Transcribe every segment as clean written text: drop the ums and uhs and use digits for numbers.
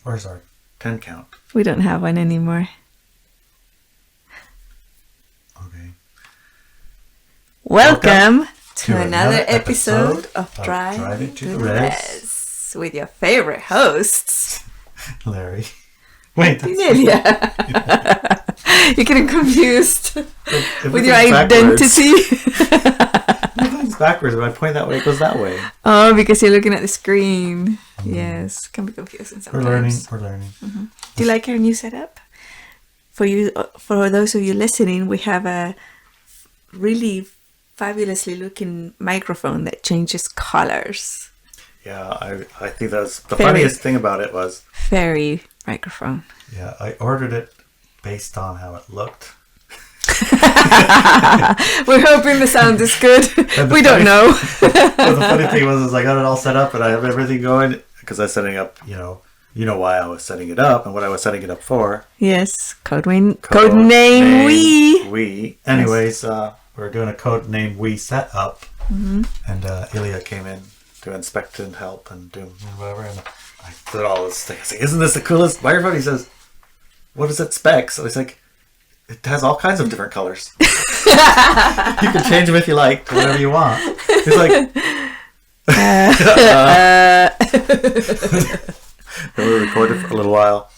Where's our 10 count? We don't have one anymore. Okay. Welcome to another episode of Drive It to the Res with your favorite hosts, Larry. Wait, that's Inelia. You're getting confused with your identity. Everything's backwards. When I point that way, it goes that way. Oh, because you're looking at the screen. Yes, can be confusing sometimes. We're learning. Mm-hmm. Do you like our new setup? For those of you listening, we have a really fabulously looking microphone that changes colors. Yeah, I think that's the funniest thing about it was fairy microphone. Yeah, I ordered it based on how it looked. We're hoping the sound is good. We don't know. The funny thing was I got it all set up and I have everything going because I was setting up, you know why I was setting it up and what I was setting it up for. Yes, code name we. Anyways, we're doing a code name we set up, and Ilia came in to inspect and help and do whatever, and I did all this thing. I was like, isn't this the coolest microphone? He says, what is it specs? So he's like, it has all kinds of different colors. You can change them if you like to whatever you want. He's like, then we recorded for a little while,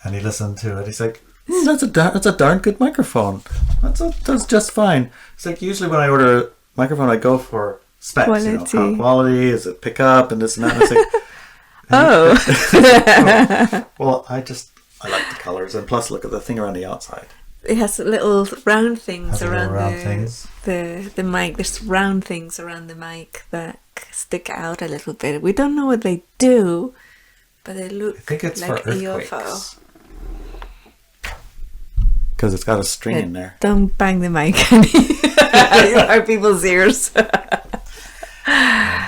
and he listened to it. He's like, that's a darn good microphone. That's just fine. It's like usually when I order a microphone, I go for specs. Quality. How quality is it? Pick up and this and that. And it's like, well, I like the colors, and plus look at the thing around the outside. It has little round things around the mic. There's round things around the mic that stick out a little bit. We don't know what they do, but they look I think it's like for a earthquakes. UFO. Because it's got a string in there. Don't bang the mic, honey. You hurt people's ears.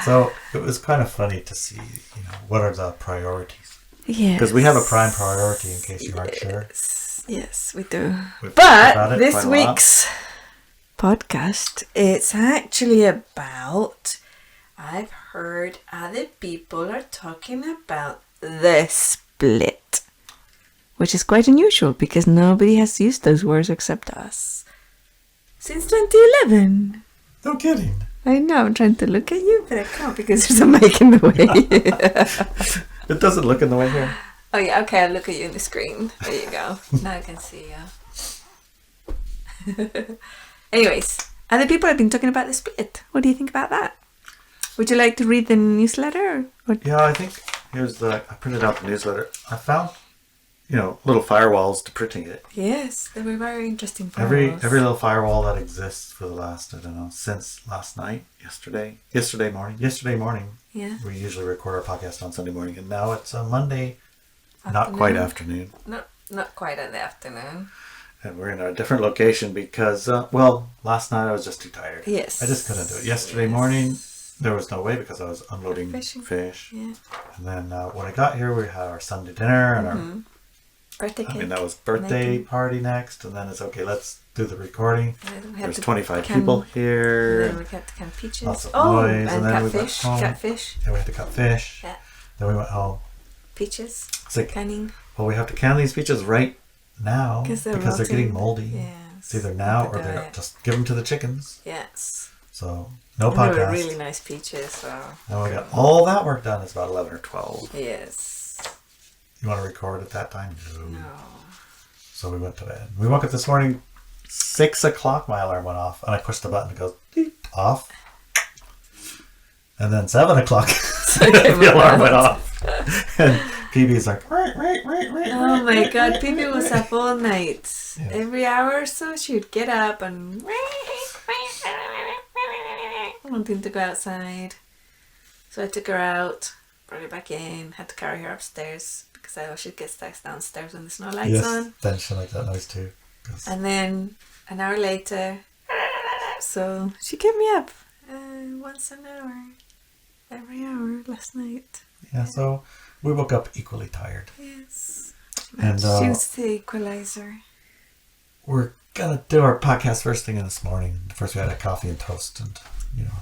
So it was kind of funny to see, what are the priorities? Yes. Because we have a prime priority, in case you aren't sure. Yes, we do. We've But this week's podcast, it's actually about, I've heard other people are talking about the split, which is quite unusual because nobody has used those words except us since 2011. No kidding. I know, I'm trying to look at you, but I can't because there's a mic in the way. It doesn't look in the way here. Oh yeah, okay, I'll look at you in the screen. There you go. Now I can see you. Anyways, other people have been talking about the split. What do you think about that? Would you like to read the newsletter? Yeah, I think I printed out the newsletter. I found, little firewalls to printing it. Yes, they were very interesting firewalls. Every little firewall that exists for the last, since last night, yesterday morning. Yeah. We usually record our podcast on Sunday morning, and now it's a Monday. Afternoon. Not quite afternoon. Not quite in the afternoon. And we're in a different location because, last night I was just too tired. Yes. I just couldn't do it. Yesterday morning, there was no way because I was unloading fish. Yeah. And then when I got here, we had our Sunday dinner and our birthday cake. that was birthday party next. And then it's okay, let's do the recording. There's 25 people here. And then we had to can peaches. Lots of noise. And then catfish. we went home. Catfish. Yeah, we had to cut fish. Yeah. Then we went home. Peaches. It's like, canning. well, we have to can these peaches right now because they're getting moldy. Yes. It's either now or they're just give them to the chickens. Yes. So no podcast. They were really nice peaches. So. And we got all that work done. It's about 11 or 12. Yes. You want to record at that time? No. So we went to bed. We woke up this morning, 6 o'clock. My alarm went off, and I pushed the button. It goes beep, off. And then 7 o'clock, the alarm went off. And PB's like, right. Oh my God, PB was up all night. Yeah. Every hour or so, she would get up and wanting to go outside. So I took her out, brought her back in, had to carry her upstairs because I always should get stuck downstairs when there's no lights on. Then she liked that noise too. And then an hour later, so she kept me up once an hour, every hour last night. Yeah, so we woke up equally tired. Yes. And she was the equalizer. We're gonna do our podcast first thing in this morning. First we had a coffee and toast and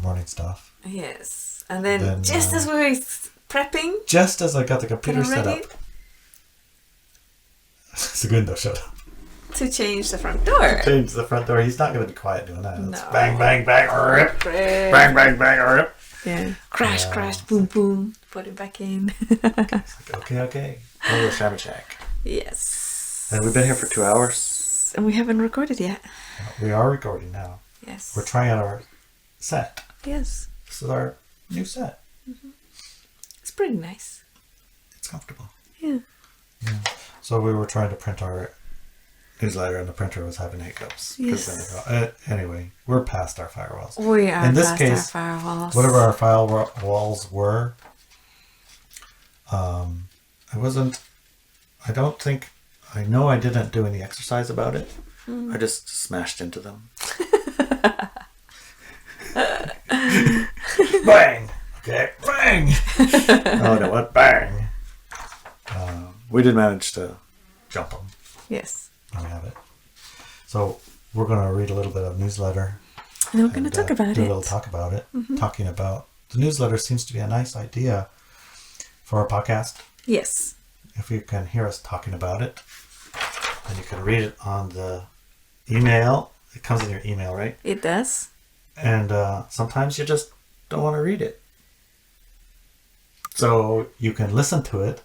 morning stuff. Yes. And then just as we were prepping, just as I got the computer set up, Segundo showed up. To change the front door. Change the front door. He's not going to be quiet doing that. It's No. bang, bang, bang, rip. Bang, bang, bang, rip. Yeah. Crash, crash, boom, boom. Put it back in. Okay. Oh, the Shabbat Shack. Yes. And we've been here for 2 hours. And we haven't recorded yet. We are recording now. Yes. We're trying out our set. Yes. This is our new set. It's pretty nice. It's comfortable. Yeah. So we were trying to print our newsletter and the printer was having hiccups. Yes. Anyway, we're past our firewalls. We are In this past case, our firewalls. whatever our firewalls were, I know I didn't do any exercise about it. I just smashed into them. Bang! Okay, bang! Oh no, what? Bang! We did manage to jump them. Yes. There we have it. So we're going to read a little bit of newsletter. And we're going to talk about do it. a little talk about it. Talking about the newsletter seems to be a nice idea for our podcast. Yes. If you can hear us talking about it, and you can read it on the email. It comes in your email, right? It does. And sometimes you just don't want to read it. So you can listen to it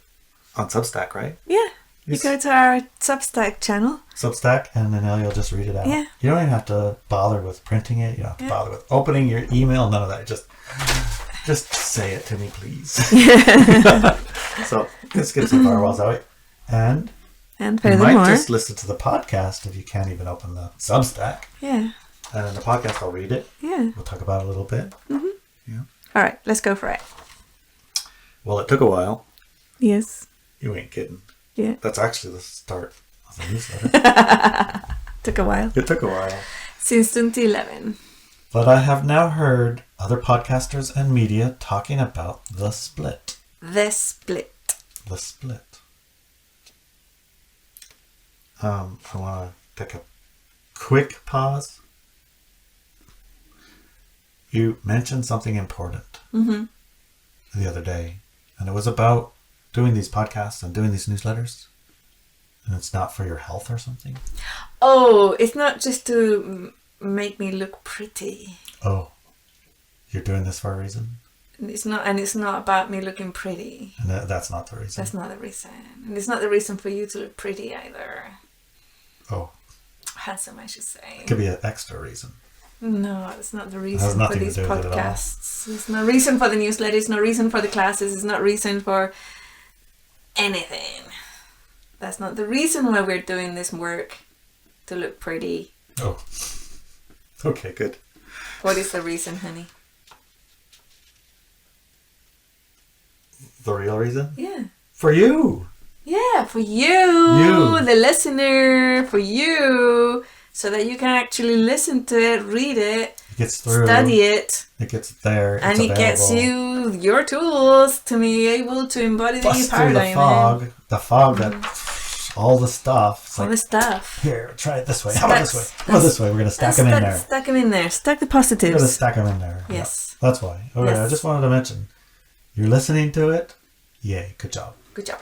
on Substack, right? Yeah. You Yes. go to our Substack channel. Substack, and then you'll just read it out. Yeah. You don't even have to bother with printing it. You don't have to bother with opening your email. None of that. Just say it to me, please. So let's get some firewalls out. And And you might furthermore. just listen to the podcast if you can't even open the Substack. Yeah. And in the podcast, I'll read it. Yeah. We'll talk about it a little bit. Yeah. All right. Let's go for it. Well, it took a while. Yes. You ain't kidding. Yeah. That's actually the start of the newsletter. Took a while. It took a while. Since 2011. But I have now heard other podcasters and media talking about the split. The split. The split. I want to take a quick pause. You mentioned something important the other day, and it was about doing these podcasts and doing these newsletters, and it's not for your health or something. Oh, it's not just to make me look pretty. Oh, you're doing this for a reason? It's not about me looking pretty. And that's not the reason. That's not the reason. And it's not the reason for you to look pretty either. Oh, Handsome, I should say. it could be an extra reason. No, it's not the has reason for nothing to these do with it at all. podcasts. It's no reason for the newsletter. It's no reason for the classes. It's not reason for anything. That's not the reason why we're doing this work, to look pretty. Oh, okay, good. What is the reason, honey? The real reason? Yeah. For you. Yeah, for you, You. the listener, for you, so that you can actually listen to it, read it, It gets through. study it, It gets there. and it's it gets available. you your tools to be able to embody the Bust through paradigm. the fog. The fog that all the stuff. It's All like, the stuff. here, try it this way. How about this way? How about this way? We're going to stack them in there. Stack them in there. Stack the We're going to positives. stack them in there. Yes. Yeah, that's why. Okay, Yes. I just wanted to mention. You're listening to it. Yay, good job. Good job.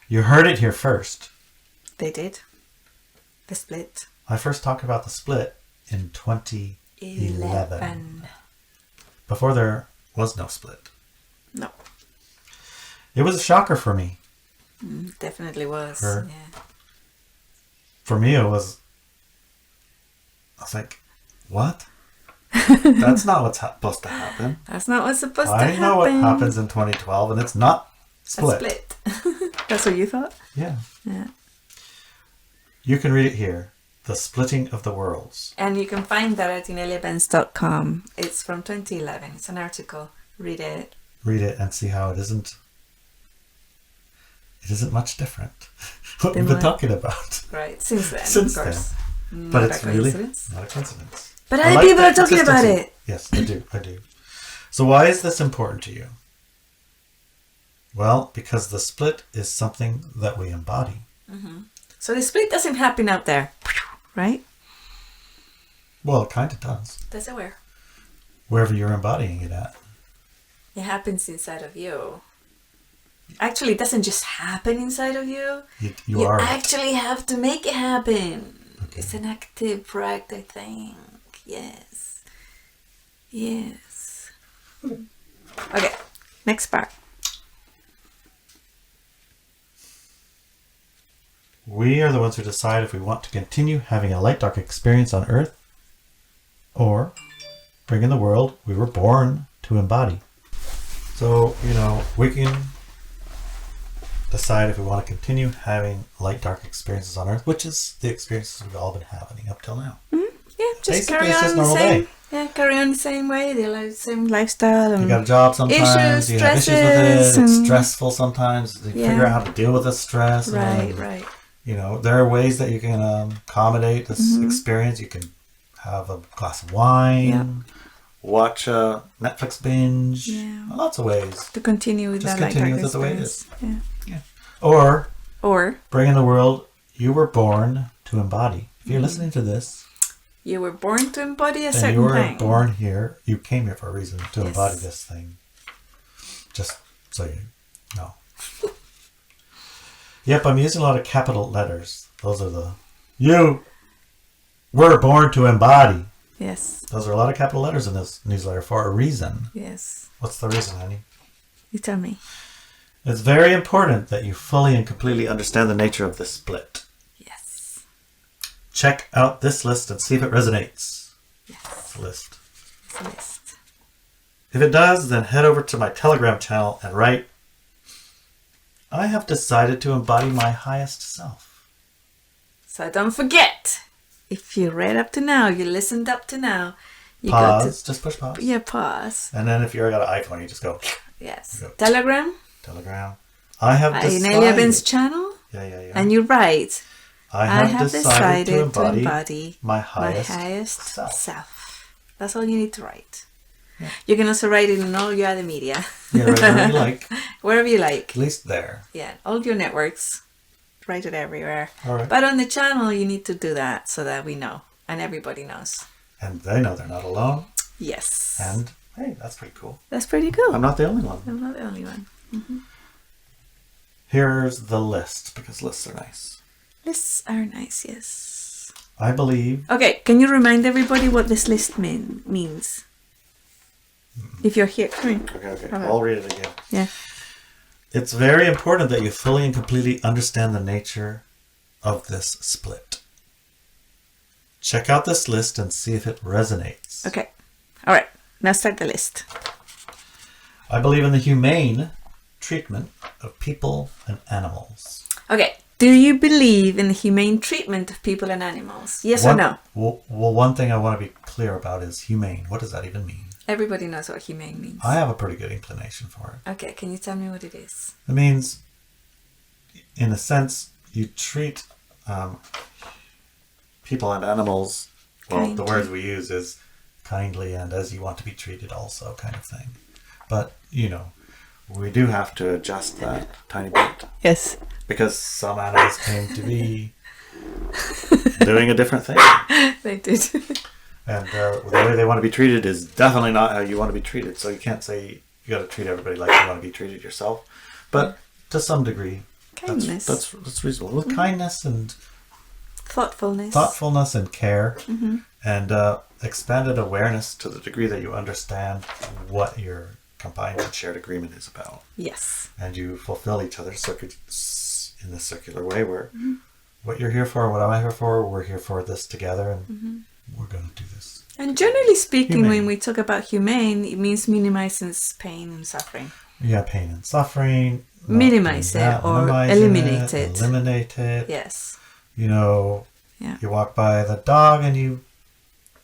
You heard it here first. They did. The split. I first talked about the split in 2011. Before there was no split. No. It was a shocker for me. Definitely was. Her. Yeah. For me, I was like, what? That's not what's supposed to happen. That's not what's supposed to I happen. know what happens in 2012, and it's not A split. split. That's what you thought? Yeah. Yeah. You can read it here. The Splitting of the Worlds. And you can find that at ineliabenz.com. It's from 2011. It's an article. Read it. Read it and see how it isn't much different. What we've been what? talking about. Right. Since then, Since of course. But Not it's a really coincidence. not a coincidence. But I other like people that are talking about consistency. it. Yes, I do. So why is this important to you? Well, because the split is something that we embody. So the split doesn't happen out there. Right? Well, it kind of does. That's aware. Wherever you're embodying it at. It happens inside of you. Actually, it doesn't just happen inside of you. You are actually have to make it happen. Okay. It's an active practice, I think. Yes. Okay, next part. We are the ones who decide if we want to continue having a light dark experience on Earth or bring in the world we were born to embody. So, we can decide if we want to continue having light dark experiences on Earth, which is the experiences we've all been having up till now. Mm-hmm. Yeah, just basically, carry it's on just the normal same. day. Yeah, carry on the same way. The same lifestyle. And you got a job sometimes. issues, You have issues with it. It's and- stressful sometimes. You figure out how to deal with the stress. Right. There are ways that you can accommodate this experience. You can have a glass of wine, watch a Netflix binge. Yeah. Lots of ways. To continue with Just that continue light with it the way it experience. is. Yeah. Or bring in the world you were born to embody. If you're listening to this, you were born to embody a and certain you were thing. born here, you came here for a reason to embody this thing. Just so you know. Yep, I'm using a lot of capital letters. Those are you were born to embody. Yes. Those are a lot of capital letters in this newsletter for a reason. Yes. What's the reason, honey? You tell me. It's very important that you fully and completely understand the nature of this split. Yes. Check out this list and see if it resonates. Yes. It's a list. It's a list. If it does, then head over to my Telegram channel and write, I have decided to embody my highest self. So don't forget, if you read up to now, you listened up to now, you Pause. Just push pause. Yeah, pause. And then if you've got an iPhone, you just go. Yes. Go. Telegram. I have decided. Inelia Benz channel. Yeah. And you write, I have decided to embody my my highest highest self. self. That's all you need to write. Yeah. You can also write it in all your other media. Yeah, right wherever you like. Wherever you like. At least there. Yeah, all your networks. Write it everywhere. All right. But on the channel, you need to do that so that we know. And everybody knows. And they know they're not alone. Yes. And, hey, that's pretty cool. That's pretty cool. I'm not the only one. I'm not the only one. Mm-hmm. Here's the list, because lists are nice. Lists are nice, yes. I believe... Okay, can you remind everybody what this list means? If you're here. Come in. Okay. I'll read it again. Yeah. It's very important that you fully and completely understand the nature of this split. Check out this list and see if it resonates. Okay. All right. Now start the list. I believe in the humane treatment of people and animals. Okay. Do you believe in the humane treatment of people and animals? Yes or no? Well, one thing I want to be clear about is humane. What does that even mean? Everybody knows what humane means. I have a pretty good inclination for it. Okay. Can you tell me what it is? It means, in a sense, you treat people and animals, well, kindly. The words we use is kindly and as you want to be treated also kind of thing. But, we do have to adjust that tiny bit. Yes. Because some animals claim to be doing a different thing. They did. And the way they want to be treated is definitely not how you want to be treated. So you can't say you got to treat everybody like you want to be treated yourself. But to some degree, Kindness. that's reasonable. With kindness and Thoughtfulness and care, and expanded awareness to the degree that you understand what your combined and shared agreement is about. Yes. And you fulfill each other in this circular way where what you're here for, what I'm here for, we're here for this together, and we're going to do this. And generally speaking, Humane. when we talk about humane, it means minimizing pain and suffering. Yeah, pain and suffering. Minimize it or eliminate it. Eliminate it. Yes. You walk by the dog and you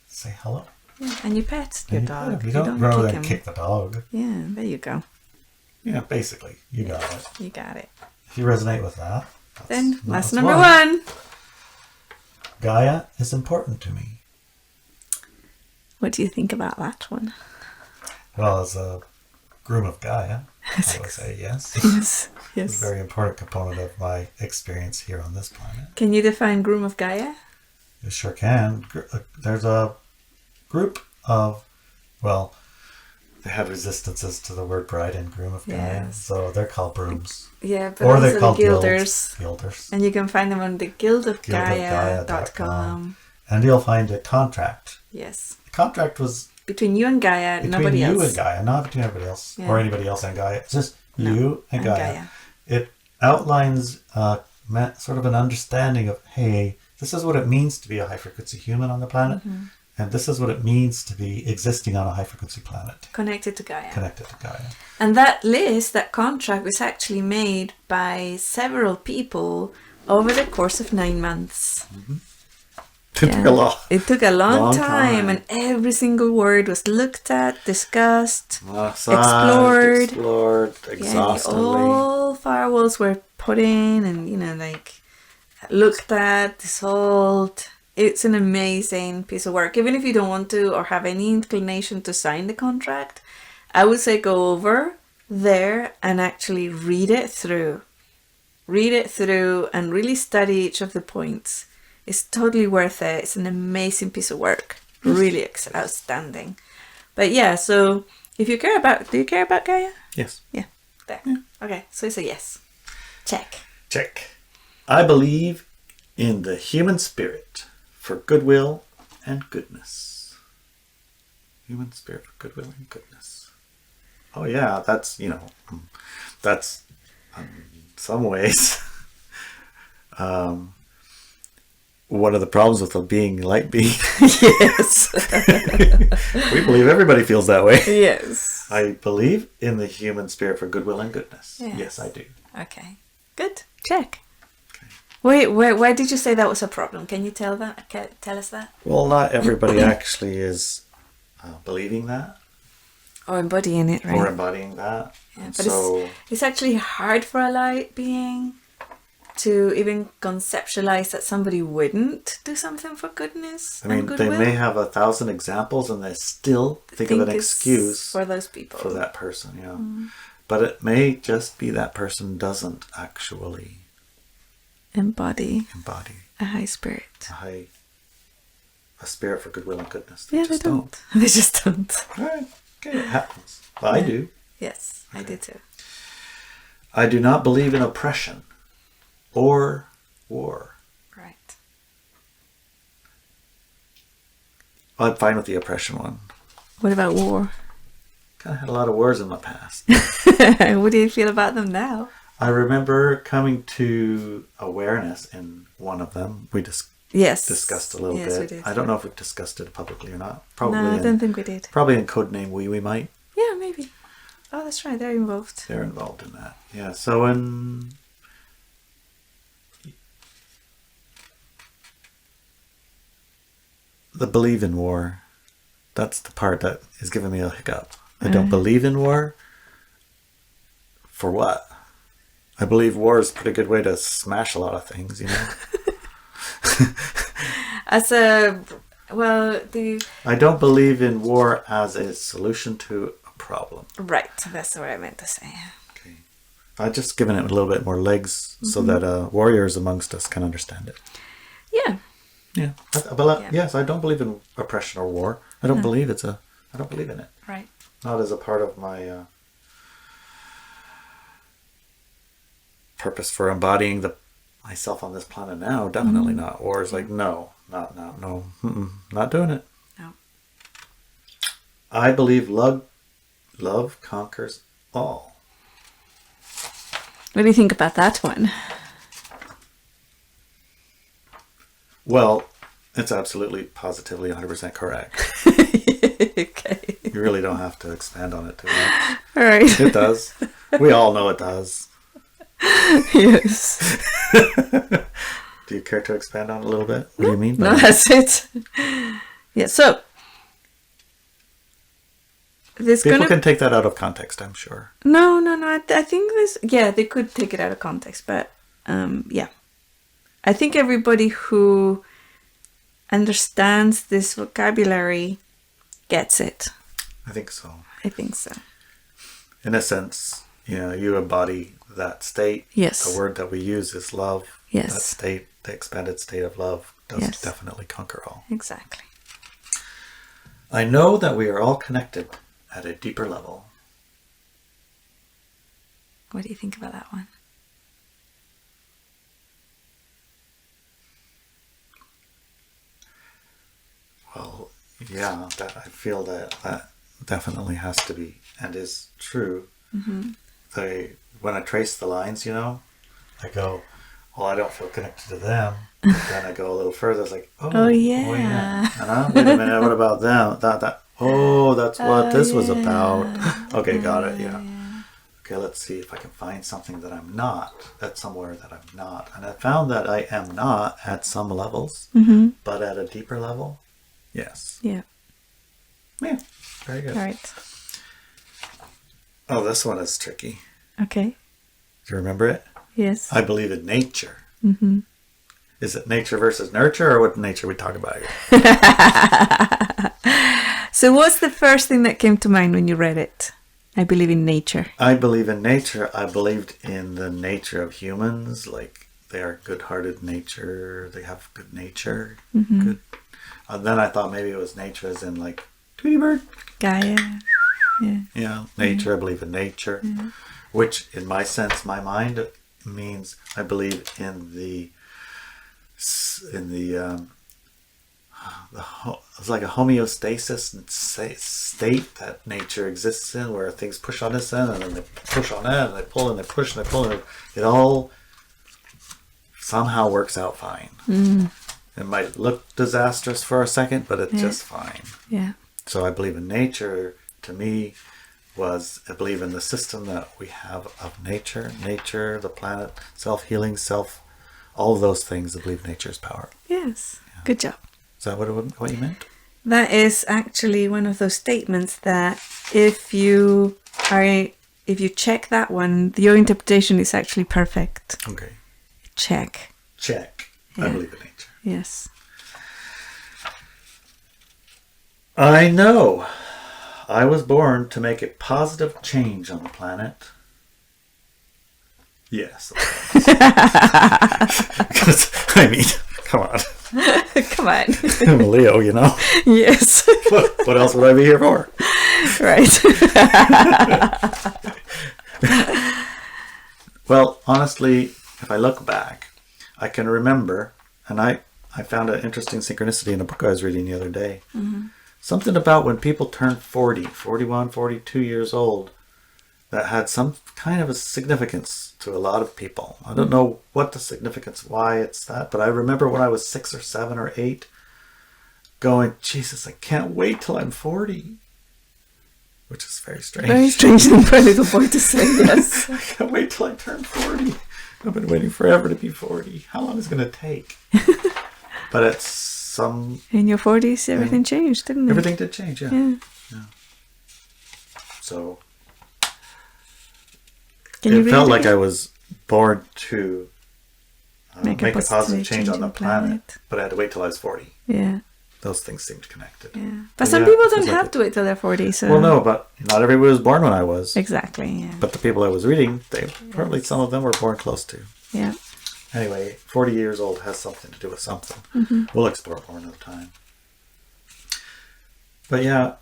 say hello. Yeah. And you pet your dog. You don't go kick and him. kick the dog. Yeah, there you go. Yeah, basically. You got it. You got it. If you resonate with that. Then that's number one. one. Gaia is important to me. What do you think about that one? Well, as a groom of Gaia, I would say yes. Yes. It's a very important component of my experience here on this planet. Can you define groom of Gaia? You sure can. There's a group of, they have resistances to the word bride and groom of Gaia, Yes. so they're called brooms. Yeah, but Or also they're called the guilders. Guilders. And you can find them on the Guildofgaia.com. guildofgaia.com. And you'll find a contract. Yes. The contract was Between you and Gaia, between nobody you else. and Gaia, not between everybody else Yeah. or anybody else and Gaia. It's just No, you and Gaia. Gaia. It outlines sort of an understanding of, hey, this is what it means to be a high frequency human on the planet, and this is what it means to be existing on a high frequency planet Connected to Gaia. connected to Gaia. And that list, that contract, was actually made by several people over the course of 9 months. It took a lot. It took a long Long time, time. and every single word was looked at, discussed, Massaged, explored Yeah, exhaustively. all firewalls were put in, and like looked at, dissolved. It's an amazing piece of work. Even if you don't want to or have any inclination to sign the contract, I would say go over there and actually read it through. Read it through and really study each of the points. It's totally worth it. It's an amazing piece of work. Really outstanding. But yeah, so if you care about, do you care about Gaia? Yes. Yeah. There. Okay, so it's a yes. Check. Check. I believe in the human spirit for goodwill and goodness. Human spirit for goodwill and goodness. Oh yeah, that's, that's in some ways one of the problems with a being light being. Yes. We believe everybody feels that way. Yes. I believe in the human spirit for goodwill and goodness. Yes. Yes, I do. Okay. Good. Check. Wait, why did you say that was a problem? Can you tell us that? Well, not everybody actually is believing that Or embodying it, right? or embodying that. Yeah, but So it's actually hard for a light being to even conceptualize that somebody wouldn't do something for goodness I mean, and they goodwill. may have 1,000 examples and they still think of an it's excuse for those people. for that person, But it may just be that person doesn't actually Embody embody a high spirit. a spirit for goodwill and goodness. Yeah, they just don't. They just don't. All right, okay, it happens. Well, I do. Yes, I do too. I do not believe in oppression or war. Right. I'm fine with the oppression one. What about war? Kind of had a lot of wars in my past. What do you feel about them now? I remember coming to awareness in one of them. We Yes. discussed a little Yes, bit. we did. I don't know if we've discussed it publicly or not. Probably. No, I don't think we did. Probably in codename we might. Yeah, maybe. Oh, that's right. They're involved. They're involved in that. Yeah. So in the believe in war, that's the part that is giving me a hiccup. I don't believe in war. For what? I believe war is a pretty good way to smash a lot of things, I don't believe in war as a solution to a problem. Right. That's what I meant to say. Okay. I've just given it a little bit more legs so that warriors amongst us can understand it. Yeah. Yeah. Yes, I don't believe in oppression or war. I don't believe I don't believe in it. Right. Not as a part of my purpose for embodying myself on this planet now. Definitely not. War is like, no, not doing it. No. I believe love conquers all. What do you think about that one? Well, it's absolutely, positively, 100% correct. Okay. You really don't have to expand on it too much. All right. It does. We all know it does. Yes. Do you care to expand on it a little bit? What do you mean by No, that? that's it. Yeah, so there's People gonna can take that out of context, I'm sure. no. I think this. Yeah, they could take it out of context, but yeah, I think everybody who understands this vocabulary gets it. I think so. I think so. In a sense, you embody that state. Yes. The word that we use is love. Yes. That state, the expanded state of love, does Yes. definitely conquer all. Exactly. I know that we are all connected at a deeper level. What do you think about that one? Well, yeah, that I feel that definitely has to be and is true. Mm-hmm. When I trace the lines, I go, well, I don't feel connected to them. Then I go a little further. It's like, Oh, yeah. Wait a minute, what about them? That's what this was about. Okay, got it. Yeah. Okay, let's see if I can find something that I'm not, at somewhere that I'm not. And I found that I am not at some levels, Mm-hmm. but at a deeper level, yes. Yeah. Yeah, very good. All right. Oh, this one is tricky. Okay. Do you remember it? Yes. I believe in nature. Mm-hmm. Is it nature versus nurture, or what nature we talk about here? So what's the first thing that came to mind when you read it? I believe in nature. I believe in nature. I believed in the nature of humans. Like, they are good-hearted nature. They have good nature. Mm-hmm. Good. And then I thought maybe it was nature as in like Tweety Bird. Gaia. Yeah. Yeah, nature. I believe in nature. Yeah. Which, in my sense, my mind means I believe in it's like a homeostasis state that nature exists in, where things push on this end and then they push on that and they pull and they push and they pull, and it all somehow works out fine. Mm. It might look disastrous for a second, but it's just fine. Yeah. So I believe in nature. To me, I believe in the system that we have of nature, the planet, self-healing, all of those things. I believe nature's power. Yes. Yeah. Good job. Is that what you meant? That is actually one of those statements that if you check that one, your interpretation is actually perfect. Okay. Check. Yeah. I believe in nature. Yes. I know. I was born to make a positive change on the planet. Yes. I mean, come on. Come on. I'm a Leo, Yes. What else would I be here for? Right. Well, honestly, if I look back, I can remember, and I found an interesting synchronicity in a book I was reading the other day. Mm-hmm. Something about when people turn 40, 41, 42 years old, that had some kind of a significance to a lot of people. I don't know what the significance, why it's that, but I remember when I was 6 or 7 or 8 going, Jesus, I can't wait till I'm 40. Which is very strange. Very strange thing for a little boy to say, yes. I can't wait till I turn 40. I've been waiting forever to be 40. How long is it going to take? But it's in your 40s, everything changed, didn't it? Everything did change, yeah. So it felt like I was born to make a positive change on the planet, but I had to wait till I was 40. Yeah. Those things seemed connected. Yeah. But some people don't have to wait till they're 40. So. Well, no, but not everybody was born when I was. Exactly, yeah. But the people I was reading, probably some of them were born close to. Yeah. Anyway, 40 years old has something to do with something. Mm-hmm. We'll explore more another time. But yeah,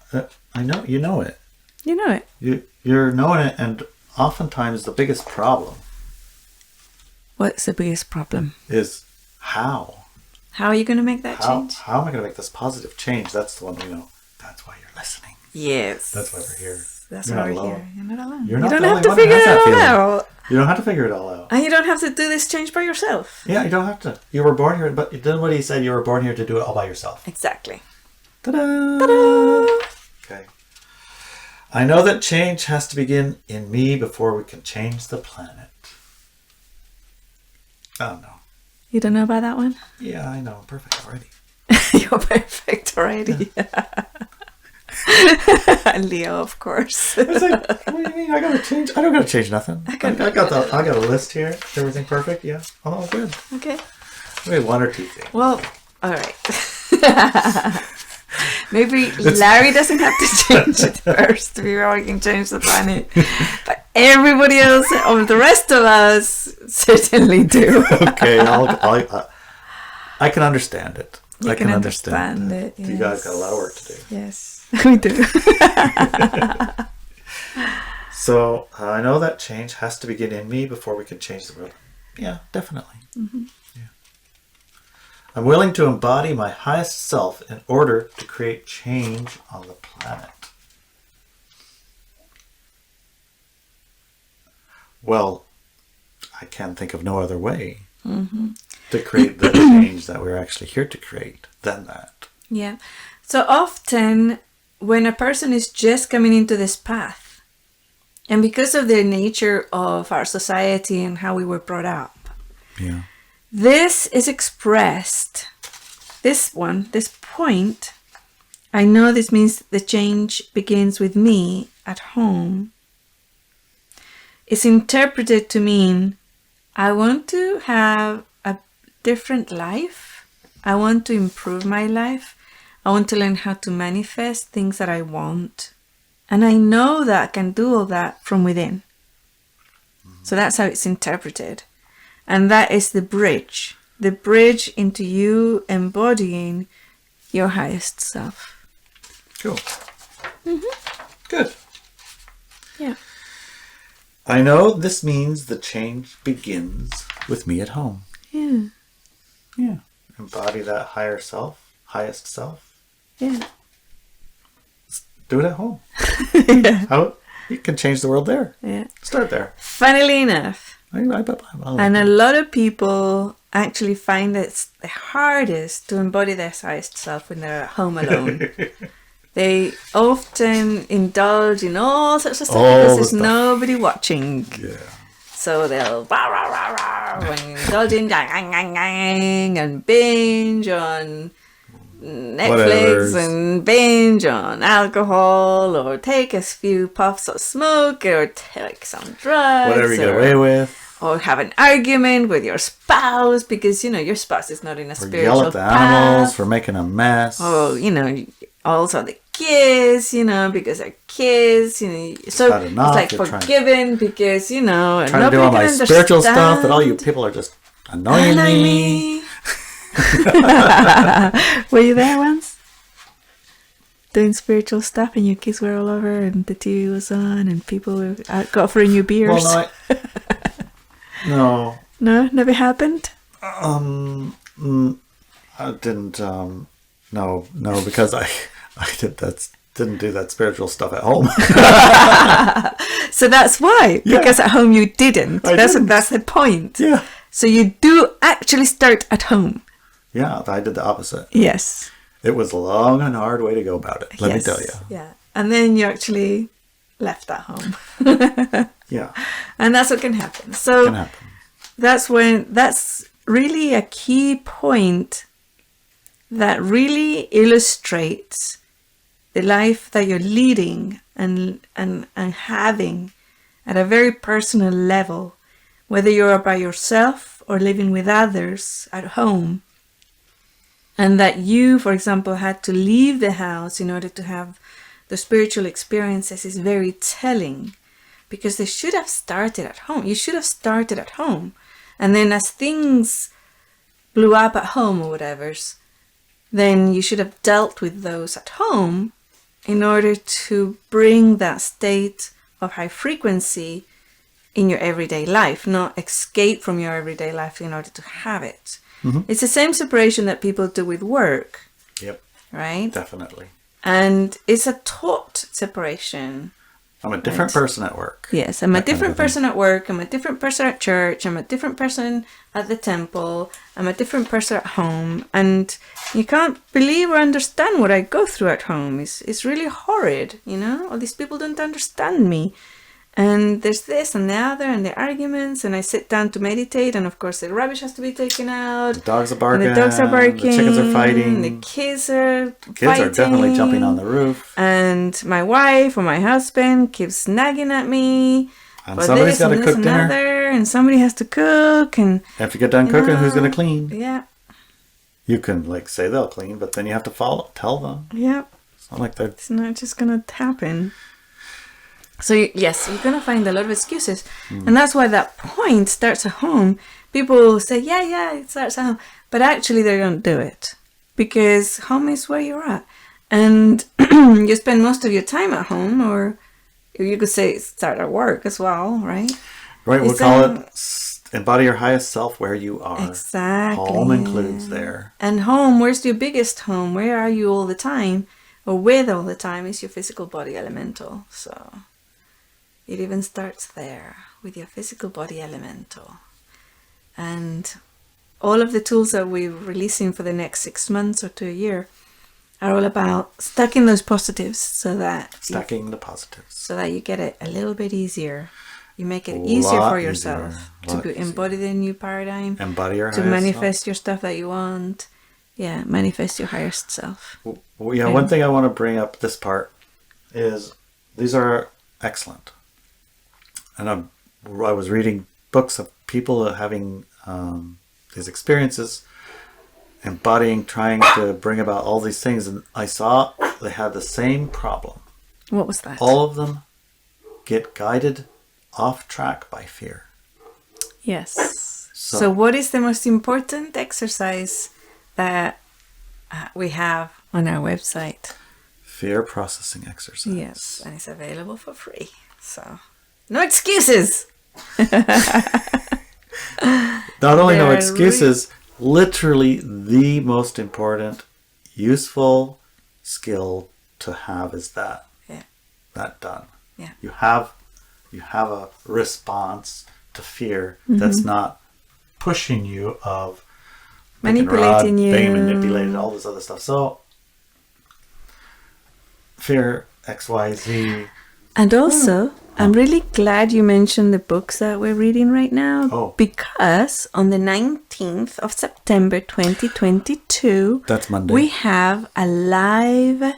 I know you know it. You know it. You're knowing it, and oftentimes the biggest problem. What's the biggest problem? Is how. How are you going to make that change? How am I going to make this positive change? That's the one That's why you're listening. Yes. That's why we're here. That's why we're here. You're not alone. You don't have to figure it all out. You don't have to figure it all out. And you don't have to do this change by yourself. Yeah, you don't have to. You were born here, but then what he said, you were born here to do it all by yourself. Exactly. Ta-da! Ta-da! Okay. I know that change has to begin in me before we can change the planet. Oh, no. You don't know about that one? Yeah, I know. I'm perfect already. You're perfect already. Yeah. Leo, of course. It's like, what do you mean? I gotta change? I don't gotta change nothing. I got a list here. Everything perfect? Yeah. Oh, good. Okay. Maybe one or two things. Well, all right. Maybe Larry doesn't have to change it first before we can change the planet. But everybody else, or the rest of us, certainly do. Okay, I can understand it. I can understand it. Yes. You guys got a lot of work to do. Yes. We do. So I know that change has to begin in me before we can change the world. Yeah, definitely. Yeah. I'm willing to embody my highest self in order to create change on the planet. Well, I can't think of no other way to create the change that we're actually here to create than that. Yeah. So often when a person is just coming into this path, and because of the nature of our society and how we were brought up, Yeah. this is expressed, this point, I know this means the change begins with me at home. It's interpreted to mean, I want to have a different life. I want to improve my life. I want to learn how to manifest things that I want. And I know that I can do all that from within. So that's how it's interpreted. And that is the bridge into you embodying your highest self. Cool. Good. Yeah. I know this means the change begins with me at home. Yeah. Yeah. Embody that higher self, highest self. Yeah. Do it at home. Yeah. How you can change the world there. Yeah. Start there. Funnily enough, I'll and a lot of people actually find that it's the hardest to embody their highest self when they're at home alone. They often indulge in all sorts of stuff because there's nobody watching. Yeah. So they'll rah, rah, rah, rah, and indulge in and binge on Netflix and binge on alcohol, or take a few puffs of smoke, or take some drugs, Whatever you get away with, or have an argument with your spouse because your spouse is not in a or spiritual yell at the path. animals for making a mess. Oh, also the kids, because they're kids, so Had enough, it's like you're forgiven because and trying to nobody do all can my understand. spiritual stuff that all you people are just annoying me. Were you there once? Doing spiritual stuff and your kids were all over and the TV was on and people were offering you beers? Well, no. No, never happened? I didn't, no, because I didn't do that spiritual stuff at home. So that's why, because at home you didn't. That's the point. Yeah. So you do actually start at home. Yeah, I did the opposite. Yes. It was a long and hard way to go about it, let me tell you. Yeah. And then you actually left at home. Yeah. And that's what can happen. So that's really a key point that really illustrates the life that you're leading and having at a very personal level, whether you're by yourself or living with others at home. And that you, for example, had to leave the house in order to have the spiritual experiences is very telling, because they should have started at home. You should have started at home. And then as things blew up at home or whatever's, then you should have dealt with those at home in order to bring that state of high frequency in your everyday life, not escape from your everyday life in order to have it. Mm-hmm. It's the same separation that people do with work. Yep. Right? Definitely. And it's a taught separation. I'm a different person at work. Yes, I'm a different person at work. I'm a different person at church. I'm a different person at the temple. I'm a different person at home. And you can't believe or understand what I go through at home. It's really horrid, All these people don't understand me. And there's this and the other and the arguments, and I sit down to meditate, and of course the rubbish has to be taken out. The dogs are barking. And the dogs are barking. The chickens are fighting. The kids are fighting. Kids are definitely jumping on the roof. And my wife or my husband keeps nagging at me. And somebody's got to cook dinner. And somebody has to cook. And if you get done cooking, who's going to clean? Yeah. You can say they'll clean, but then you have to tell them. Yeah. It's not just going to happen. So yes, you're going to find a lot of excuses. And that's why that point starts at home. People say, yeah, it starts at home. But actually they don't do it. Because home is where you're at. And you spend most of your time at home, or you could say start at work as well, right? Right, we'll call it embody your highest self where you are. Exactly. Home includes there. And home, where's your biggest home? Where are you all the time? Or with all the time is your physical body elemental. So it even starts there with your physical body elemental. And all of the tools that we're releasing for the next 6 months or to a year are all about stacking those positives so that you get it a little bit easier. You make it easier for yourself to embody the new paradigm, to manifest your stuff that you want. Yeah, manifest your highest self. Well, yeah, one thing I want to bring up this part is these are excellent. And I was reading books of people having these experiences, embodying, trying to bring about all these things, and I saw they had the same problem. What was that? All of them get guided off track by fear. Yes. So what is the most important exercise that we have on our website? Fear processing exercise. Yes, and it's available for free. So no excuses. Not only no excuses, literally the most important, useful skill to have is that. Yeah. That done. Yeah. You have a response to fear that's not pushing you of manipulating you, being manipulated, all this other stuff. So fear, XYZ. And also, I'm really glad you mentioned the books that we're reading right now, because on the 19th of September 2022, that's Monday, we have a live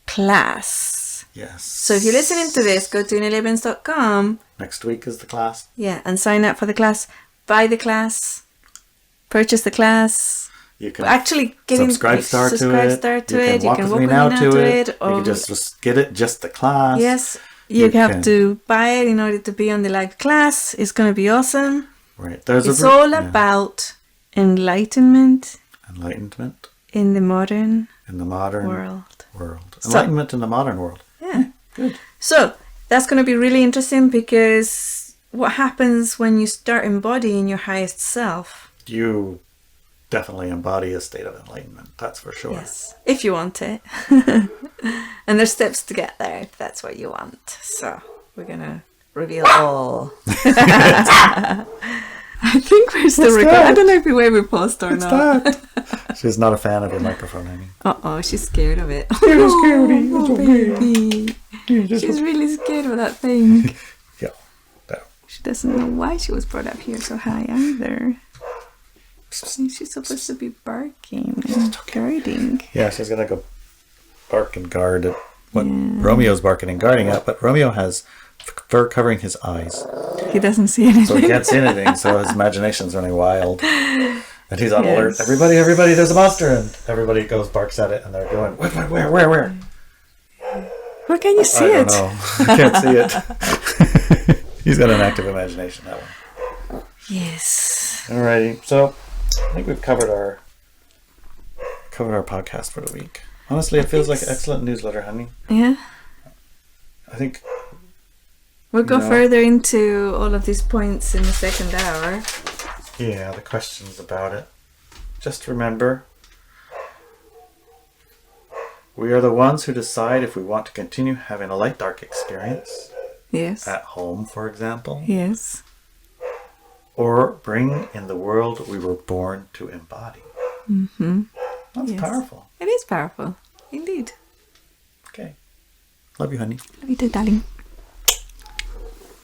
class. Yes. So if you're listening to this, go to ineliabenz.com. Next week is the class. Yeah, and sign up for the class, buy the class, purchase the class. You can actually subscribe star to it. You can walk with me now to it. Or you can just get it, just the class. Yes, you have to buy it in order to be on the live class. It's going to be awesome. Right. It's all about enlightenment. Enlightenment. In the modern world. Enlightenment in the modern world. Yeah. Good. So that's going to be really interesting, because what happens when you start embodying your highest self? You definitely embody a state of enlightenment. That's for sure. Yes, if you want it. And there's steps to get there if that's what you want. So we're going to reveal all. I think we're still recording. I don't know if we ever paused or not. She's not a fan of your microphone, Amy. Uh-oh, she's scared of it. Oh, baby. She's really scared of that thing. Yeah. No. She doesn't know why she was brought up here so high either. She's supposed to be barking and guarding. Yeah, she's going to go bark and guard at what Romeo's barking and guarding at, but Romeo has fur covering his eyes. He doesn't see anything. So he can't see anything, so his imagination's running wild. And he's on alert. Everybody, there's a monster! And everybody goes, barks at it, and they're going, where? Where can you see it? I don't know. I can't see it. He's got an active imagination, that one. Yes. Alrighty, so I think we've covered our podcast for the week. Honestly, it feels like an excellent newsletter, honey. Yeah. I think we'll go further into all of these points in the second hour. Yeah, the questions about it. Just remember, we are the ones who decide if we want to continue having a light-dark experience. Yes. At home, for example. Yes. Or bring in the world we were born to embody. Mm-hmm. That's powerful. It is powerful. Indeed. Okay. Love you, honey. Love you too, darling.